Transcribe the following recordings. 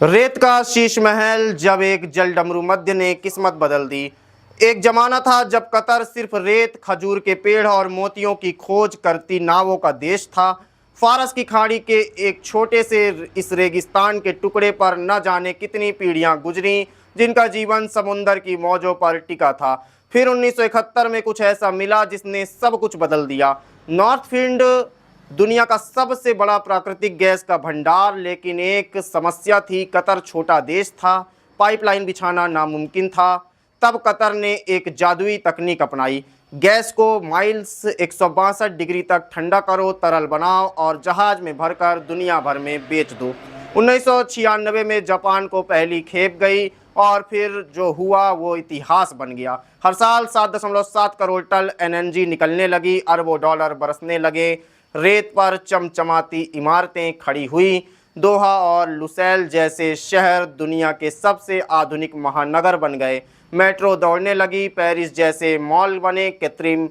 रेत का शीश महल, जब एक जलडमरू मध्य ने किस्मत बदल दी। एक जमाना था जब कतर सिर्फ रेत, खजूर के पेड़ और मोतियों की खोज करती नावों का देश था। फारस की खाड़ी के एक छोटे से इस रेगिस्तान के टुकड़े पर न जाने कितनी पीढ़ियां गुजरी, जिनका जीवन समुंदर की मौजों पर टिका था। फिर 1971 में कुछ ऐसा मिला जिसने सब कुछ बदल दिया। नॉर्थ फील्ड दुनिया का सबसे बड़ा प्राकृतिक गैस का भंडार, लेकिन एक समस्या थी। कतर छोटा देश था, पाइपलाइन बिछाना नामुमकिन था। तब कतर ने एक जादुई तकनीक अपनाई। गैस को माइल्स 162 डिग्री तक ठंडा करो, तरल बनाओ और जहाज में भरकर दुनिया भर में बेच दो। 1996 में जापान को पहली खेप गई और फिर जो हुआ वो इतिहास बन गया। हर साल 7.7 करोड़ टन एनर्जी निकलने लगी, अरबों डॉलर बरसने लगे। रेत पर चमचमाती इमारतें खड़ी हुई। दोहा और लुसैल जैसे शहर दुनिया के सबसे आधुनिक महानगर बन गए। मेट्रो दौड़ने लगी, पेरिस जैसे मॉल बने, कृत्रिम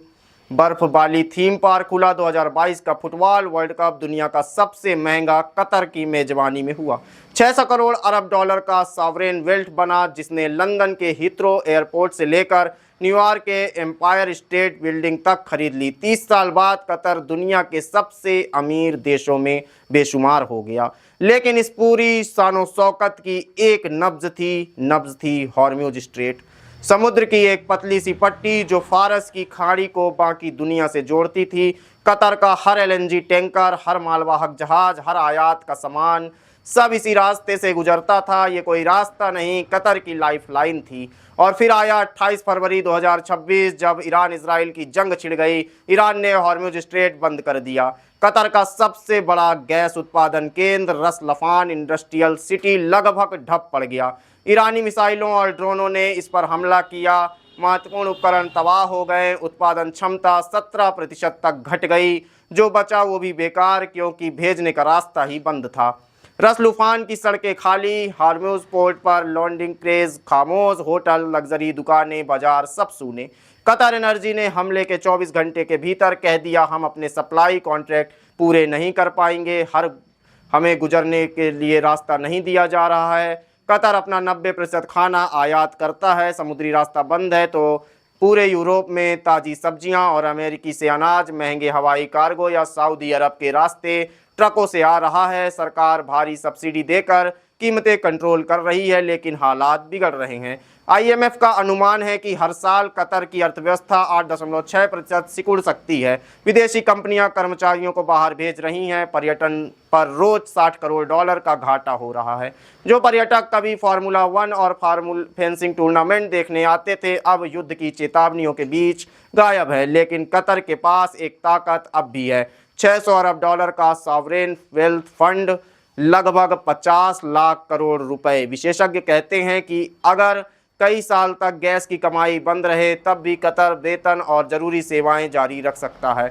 बर्फ वाली थीम पार्क खुला। 2022 का फुटबॉल वर्ल्ड कप दुनिया का सबसे महंगा कतर की मेजबानी में हुआ। 600 करोड़ अरब डॉलर का सॉवरेन वेल्थ बना, जिसने लंदन के हीथ्रो एयरपोर्ट से लेकर न्यूयॉर्क के एम्पायर स्टेट बिल्डिंग तक खरीद ली। 30 साल बाद कतर दुनिया के सबसे अमीर देशों में बेशुमार हो गया। लेकिन इस पूरी शानो शौकत की एक नब्ज थी हॉर्म्यूज स्ट्रेट, समुद्र की एक पतली सी पट्टी जो फारस की खाड़ी को बाकी दुनिया से जोड़ती थी। कतर का हर एलएनजी टैंकर, हर मालवाहक जहाज, हर आयात का सामान सब इसी रास्ते से गुजरता था। ये कोई रास्ता नहीं, कतर की लाइफलाइन थी। और फिर आया 28 फरवरी 2026, जब ईरान इजराइल की जंग छिड़ गई। ईरान ने हॉर्म्यूज स्ट्रेट बंद कर दिया। कतर का सबसे बड़ा गैस उत्पादन केंद्र रस लफान इंडस्ट्रियल सिटी लगभग ठप पड़ गया। ईरानी मिसाइलों और ड्रोनों ने इस पर हमला किया। महत्वपूर्ण उपकरण तबाह हो गए। उत्पादन क्षमता 17% तक घट गई। जो बचा वो भी बेकार, क्योंकि भेजने का रास्ता ही बंद था। रस लुफान की सड़कें खाली, हॉर्म्यूज पोर्ट पर लॉन्डिंग क्रेज खामोश, होटल, लग्जरी दुकानें, बाजार सब सूने। कतर एनर्जी ने हमले के 24 घंटे के भीतर कह दिया, हम अपने सप्लाई कॉन्ट्रैक्ट पूरे नहीं कर पाएंगे। हमें गुजरने के लिए रास्ता नहीं दिया जा रहा है। कतर अपना 90% खाना आयात करता है। समुद्री रास्ता बंद है तो पूरे यूरोप में ताज़ी सब्जियां और अमेरिकी से अनाज महंगे हवाई कार्गो या सऊदी अरब के रास्ते ट्रकों से आ रहा है। सरकार भारी सब्सिडी देकर कीमतें कंट्रोल कर रही है, लेकिन हालात बिगड़ रहे हैं। आईएमएफ का अनुमान है कि हर साल कतर की अर्थव्यवस्था 8.6% सिकुड़ सकती है। विदेशी कंपनियां कर्मचारियों को बाहर भेज रही हैं। पर्यटन पर रोज 60 करोड़ डॉलर का घाटा हो रहा है। जो पर्यटक कभी फार्मूला 1 और फेंसिंग टूर्नामेंट देखने आते थे, अब युद्ध की चेतावनियों के बीच गायब है। लेकिन कतर के पास एक ताकत अब भी है। 600 अरब डॉलर का सॉवरेन वेल्थ फंड, लगभग 50 लाख करोड़ रुपए। विशेषज्ञ कहते हैं कि अगर कई साल तक गैस की कमाई बंद रहे, तब भी कतर वेतन और ज़रूरी सेवाएं जारी रख सकता है।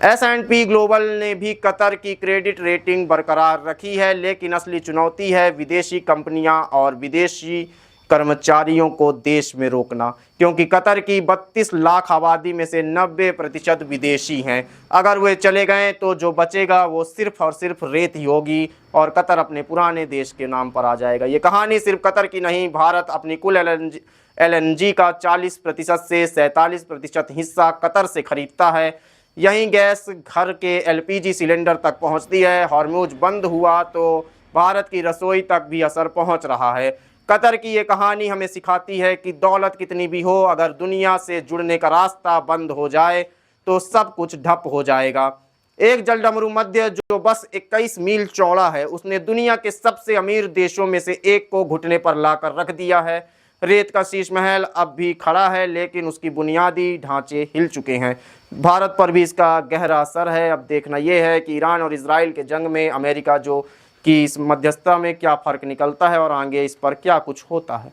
S&P ग्लोबल ने भी कतर की क्रेडिट रेटिंग बरकरार रखी है, लेकिन असली चुनौती है विदेशी कंपनियां और विदेशी कर्मचारियों को देश में रोकना, क्योंकि कतर की 32 लाख आबादी में से 90% विदेशी हैं। अगर वे चले गए तो जो बचेगा वो सिर्फ और सिर्फ रेत ही होगी और कतर अपने पुराने देश के नाम पर आ जाएगा। ये कहानी सिर्फ कतर की नहीं, भारत अपनी कुल एलएनजी का 40% से 47% हिस्सा कतर से खरीदता है। यहीं गैस घर के एलपीजी सिलेंडर तक पहुंचती है। हॉर्म्यूज बंद हुआ तो भारत की रसोई तक भी असर पहुंच रहा है। कतर की ये कहानी हमें सिखाती है कि दौलत कितनी भी हो, अगर दुनिया से जुड़ने का रास्ता बंद हो जाए तो सब कुछ ठप हो जाएगा। एक जलडमरू मध्य जो बस 21 मील चौड़ा है, उसने दुनिया के सबसे अमीर देशों में से एक को घुटने पर लाकर रख दिया है। रेत का शीश महल अब भी खड़ा है, लेकिन उसकी बुनियादी ढांचे हिल चुके हैं। भारत पर भी इसका गहरा असर है। अब देखना यह है कि ईरान और इजराइल के जंग में अमेरिका जो कि इस मध्यस्थता में क्या फ़र्क निकलता है और आगे इस पर क्या कुछ होता है।